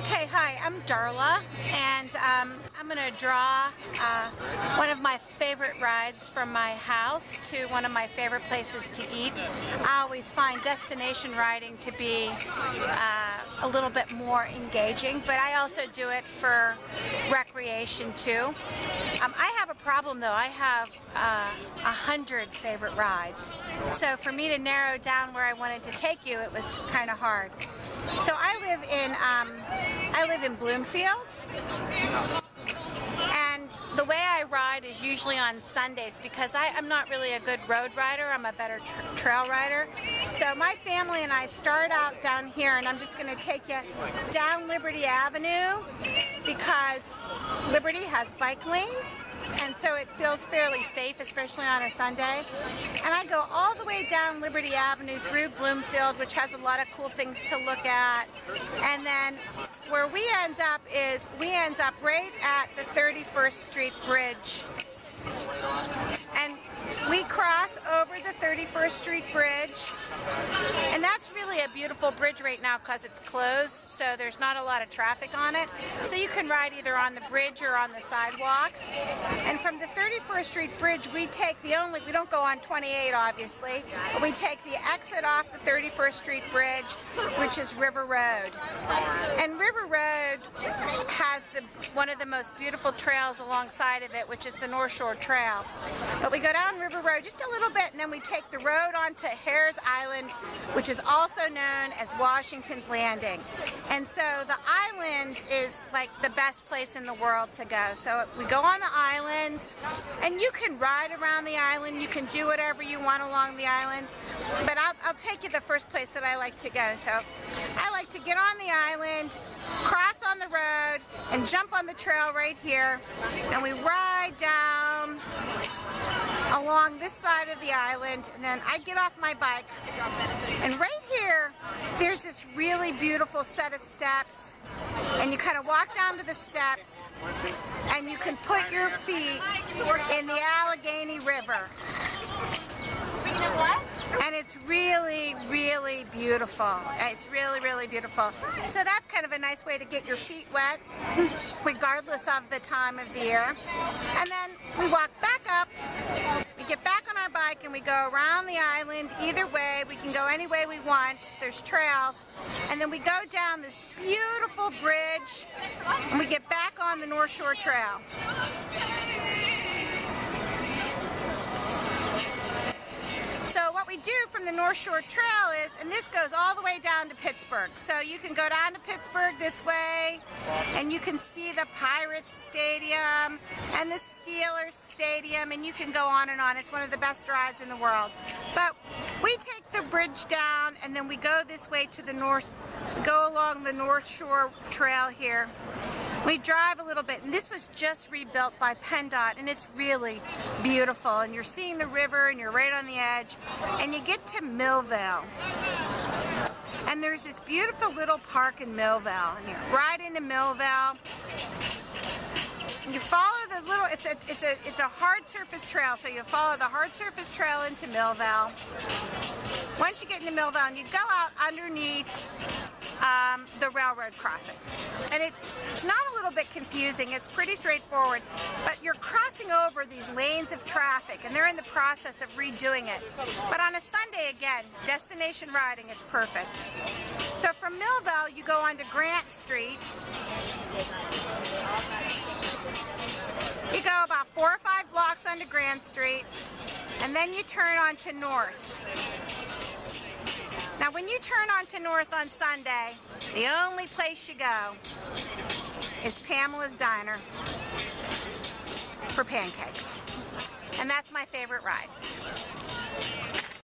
Okay, hi, I'm Darla, and I'm going to draw one of my favorite rides from my house to one of my favorite places to eat. I always find destination riding to be a little bit more engaging, but I also do it for recreation too. I have a problem though. I have 100 favorite rides, so for me to narrow down where I wanted to take you, it was kind of hard. So I live in Bloomfield, and the way I ride is usually on Sundays because I'm not really a good road rider. I'm a better trail rider. So my family and I start out down here, and I'm just going to take you down Liberty Avenue because Liberty has bike lanes, and so it feels fairly safe, especially on a Sunday. And I go all the way down Liberty Avenue through Bloomfield, which has a lot of cool things to look at. And then where we end up is right at the 31st Street Bridge. And we cross over the 31st Street Bridge, and that's really a beautiful bridge right now because it's closed, so there's not a lot of traffic on it. So you can ride either on the bridge or on the sidewalk. And from the 31st Street Bridge, we don't go on 28 obviously, but we take the exit off the 31st Street Bridge, which is River Road. And River Road has one of the most beautiful trails alongside of it, which is the North Shore Trail. But we go down River Road just a little bit, and then we take the road onto Hare's Island, which is also known as Washington's Landing. And so the island is like the best place in the world to go. So we go on the island, and you can ride around the island. You can do whatever you want along the island. But I'll take you the first place that I like to go. So I like to get on the island, cross on the road, and jump on the trail right here. And we ride down along this side of the island, and then I get off my bike, and right here there's this really beautiful set of steps, and you kind of walk down to the steps, and you can put your feet in the Allegheny River. And it's really, really beautiful. It's really, really beautiful. So that's kind of a nice way to get your feet wet, regardless of the time of the year. And then we walk back up, we get back on our bike, and we go around the island. Either way, we can go any way we want. There's trails. And then we go down this beautiful bridge, and we get back on the North Shore Trail. So what we do from the North Shore Trail is, and this goes all the way down to Pittsburgh. So you can go down to Pittsburgh this way, and you can see the Pirates Stadium and the Steelers Stadium, and you can go on and on. It's one of the best rides in the world. But we take the bridge down, and then we go this way to the north, go along the North Shore Trail here. We drive a little bit, and this was just rebuilt by PennDOT, and it's really beautiful. And you're seeing the river, and you're right on the edge, and you get to Millvale. And there's this beautiful little park in Millvale, and you ride into Millvale. You follow the little, it's a hard surface trail, so you follow the hard surface trail into Millvale. Once you get into Millvale, you go out underneath the railroad crossing. And it's not a little bit confusing, it's pretty straightforward, but you're crossing over these lanes of traffic, and they're in the process of redoing it. But on a Sunday, again, destination riding is perfect. So from Millvale, you go onto Grant Street. You go about 4 or 5 blocks onto Grant Street, and then you turn onto North. Now when you turn onto North on Sunday, the only place you go is Pamela's Diner for pancakes. And that's my favorite ride.